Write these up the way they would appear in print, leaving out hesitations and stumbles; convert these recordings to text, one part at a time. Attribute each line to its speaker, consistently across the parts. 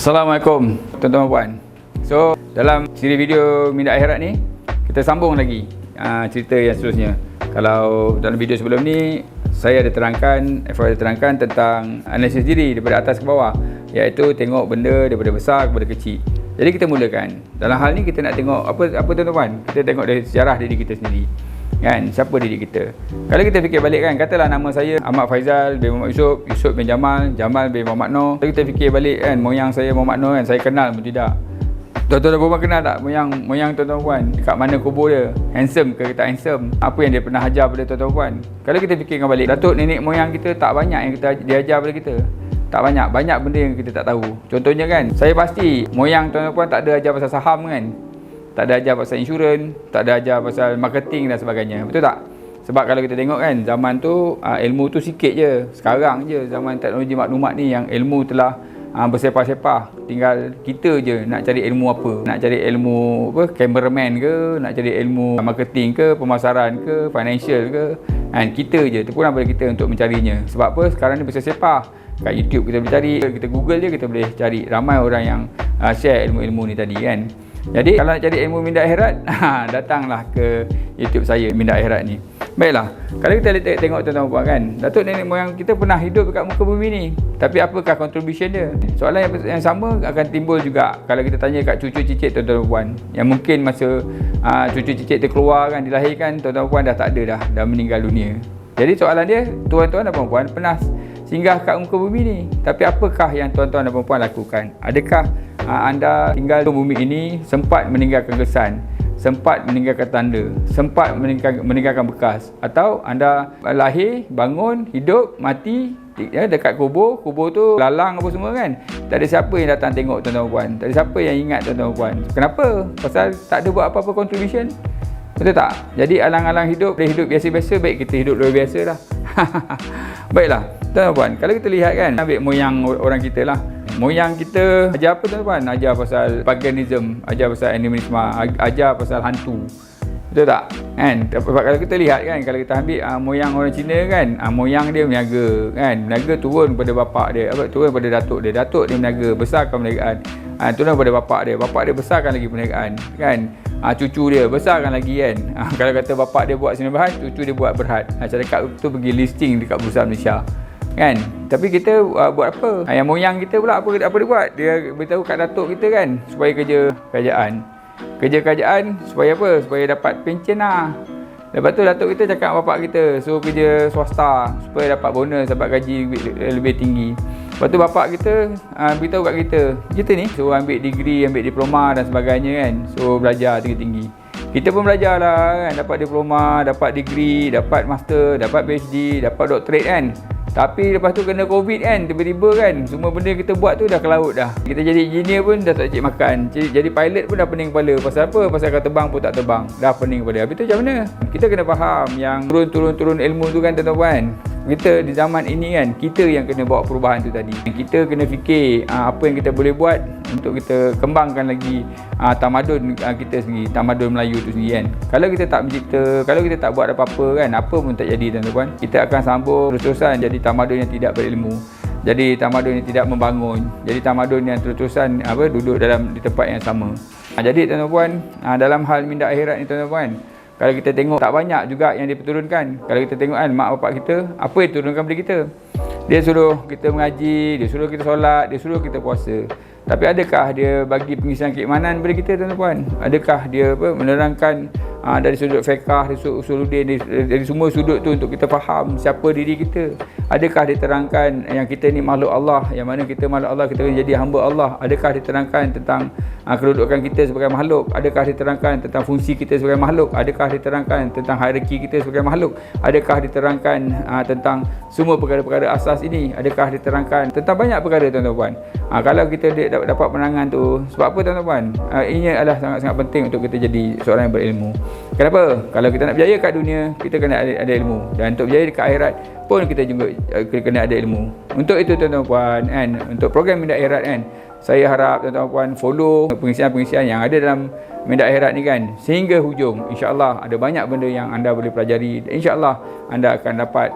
Speaker 1: Assalamualaikum tuan-tuan dan puan. So dalam siri video Minda Akhirat ni kita sambung lagi cerita yang seterusnya. Kalau dalam video sebelum ni saya ada terangkan tentang analisis diri daripada atas ke bawah, iaitu tengok benda daripada besar kepada kecil. Jadi kita mulakan. Dalam hal ni kita nak tengok apa tuan-tuan? Kita tengok dari sejarah diri kita sendiri. Kan, siapa diri kita? Kalau kita fikir balik kan, katalah nama saya Ahmad Faizal bin Muhammad Yusof, Yusof bin Jamal, Jamal bin Muhammad Noor. Kalau kita fikir balik kan, moyang saya Muhammad Noor kan, saya kenal pun tidak. Tuan-tuan dan puan kenal tak moyang tuan-tuan puan? Dekat mana kubur dia? Handsome ke tak handsome? Apa yang dia pernah ajar pada tuan-tuan puan? Kalau kita fikirkan balik, datuk nenek moyang kita tak banyak yang dia ajar pada kita. Tak banyak benda yang kita tak tahu. Contohnya kan, saya pasti moyang tuan-tuan puan tak ada ajar pasal saham kan, tak ada ajar pasal insurans, tak ada ajar pasal marketing dan sebagainya. Betul tak? Sebab kalau kita tengok kan, zaman tu ilmu tu sikit je. Sekarang je zaman teknologi maklumat ni yang ilmu telah bersepah-sepah. Tinggal kita je nak cari ilmu apa. Nak cari ilmu apa, cameraman ke, nak cari ilmu marketing ke, pemasaran ke, financial ke. Kan kita je, terpulang pada kita untuk mencarinya. Sebab apa? Sekarang ni bersepah. Kat YouTube kita boleh cari, kita Google je kita boleh cari. Ramai orang yang share ilmu-ilmu ni tadi kan. Jadi kalau nak cari ilmu Minda Akhirat, datanglah ke YouTube saya Minda Akhirat ni. Baiklah, kalau kita tengok tuan-tuan puan kan, datuk nenek moyang kita pernah hidup dekat muka bumi ni. Tapi apakah contribution dia? Soalan yang sama akan timbul juga kalau kita tanya kat cucu cicit tuan-tuan puan. Yang mungkin masa cucu cicit tu keluar kan, dilahirkan, tuan-tuan puan dah tak ada dah meninggal dunia. Jadi soalan dia, tuan-tuan dan puan-puan pernah singgah kat muka bumi ni. Tapi apakah yang tuan-tuan dan puan-puan lakukan? Adakah anda tinggal di bumi ini sempat meninggalkan kesan, sempat meninggalkan tanda, sempat meninggalkan bekas, atau anda lahir, bangun, hidup, mati dekat kubur tu lalang apa semua kan, tak ada siapa yang datang tengok tuan-tuan puan, tak ada siapa yang ingat tuan-tuan puan. Kenapa? Pasal tak ada buat apa-apa contribution. Betul tak? Jadi alang-alang hidup biasa-biasa, baik kita hidup luar biasa lah. Baiklah tuan-tuan puan, kalau kita lihat kan, ambil moyang orang kita lah. Moyang kita ajar apa tuan-tuan? Ajar pasal paganism, ajar pasal animisme, ajar pasal hantu. Betul tak? Kan? Kalau kita lihat kan, kalau kita ambil moyang orang Cina kan, moyang dia meniaga kan. Meniaga turun pada bapak dia, turun pada datuk dia. Datuk dia meniaga, besarkan perniagaan. Turun pada bapak dia besarkan lagi perniagaan kan. Cucu dia besarkan lagi kan. Kalau kata bapak dia buat Sdn Bhd, cucu dia buat Berhad. Syarikat tu pergi listing dekat Bursa Malaysia. Kan? Tapi kita buat apa? Yang moyang kita pula apa dia buat? Dia beritahu kat datuk kita kan, supaya kerja kerajaan supaya apa? Supaya dapat pencen lah. Lepas tu datuk kita cakap bapak kita suruh kerja swasta supaya dapat bonus, dapat gaji lebih tinggi. Lepas tu bapak kita beritahu kat kita ni suruh ambil degree, ambil diploma dan sebagainya kan, suruh belajar tinggi-tinggi. Kita pun belajar lah kan, dapat diploma, dapat degree, dapat master, dapat PhD, dapat doctorate kan. Tapi lepas tu kena Covid kan, tiba-tiba kan, semua benda kita buat tu dah ke laut dah. Kita jadi engineer pun dah tak cik makan, jadi pilot pun dah pening kepala. Pasal apa? Pasal kalau terbang pun tak terbang, dah pening kepala. Habis tu macam mana? Kita kena faham yang turun ilmu tu kan tuan-tuan. Kita di zaman ini kan, kita yang kena bawa perubahan tu tadi. Kita kena fikir apa yang kita boleh buat untuk kita kembangkan lagi tamadun kita sendiri, tamadun Melayu tu sendiri kan. Kalau kita tak mencipta, kalau kita tak buat apa-apa kan, apa pun tak jadi tuan-tuan. Kita akan sambung terus-terusan jadi tamadun yang tidak berilmu, jadi tamadun yang tidak membangun, jadi tamadun yang terus-terusan duduk di tempat yang sama. Jadi tuan-tuan, dalam hal Minda Akhirat ni tuan-tuan, kalau kita tengok tak banyak juga yang diperturunkan. Kalau kita tengok kan, mak bapak kita apa yang turunkan pada kita? Dia suruh kita mengaji, dia suruh kita solat, dia suruh kita puasa. Tapi adakah dia bagi pengisian keimanan kepada kita tuan-tuan? Adakah dia menerangkan dari sudut fiqah, dari sudut usuluddin, dari semua sudut tu untuk kita faham siapa diri kita? Adakah diterangkan yang kita ni makhluk Allah, yang mana kita makhluk Allah, kita kena jadi hamba Allah? Adakah diterangkan tentang kedudukan kita sebagai makhluk? Adakah diterangkan tentang fungsi kita sebagai makhluk? Adakah diterangkan tentang hierarki kita sebagai makhluk? Adakah diterangkan tentang semua perkara-perkara asas ini? Adakah diterangkan tentang banyak perkara tuan-tuan? Kalau kita dapat penerangan tu, sebab apa tuan-tuan? Ini adalah sangat-sangat penting untuk kita jadi seorang yang berilmu. Kenapa? Kalau kita nak berjaya kat dunia, kita kena ada ilmu. Dan untuk berjaya dekat akhirat pun kita juga kena ada ilmu. Untuk itu tuan-tuan puan kan, untuk program Minda Akhirat kan, saya harap tuan-tuan puan follow pengisian-pengisian yang ada dalam Minda Akhirat ni kan, sehingga hujung. InsyaAllah ada banyak benda yang anda boleh pelajari. InsyaAllah anda akan dapat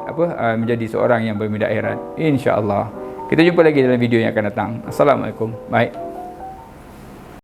Speaker 1: menjadi seorang yang berminda akhirat. InsyaAllah. Kita jumpa lagi dalam video yang akan datang. Assalamualaikum. Bye.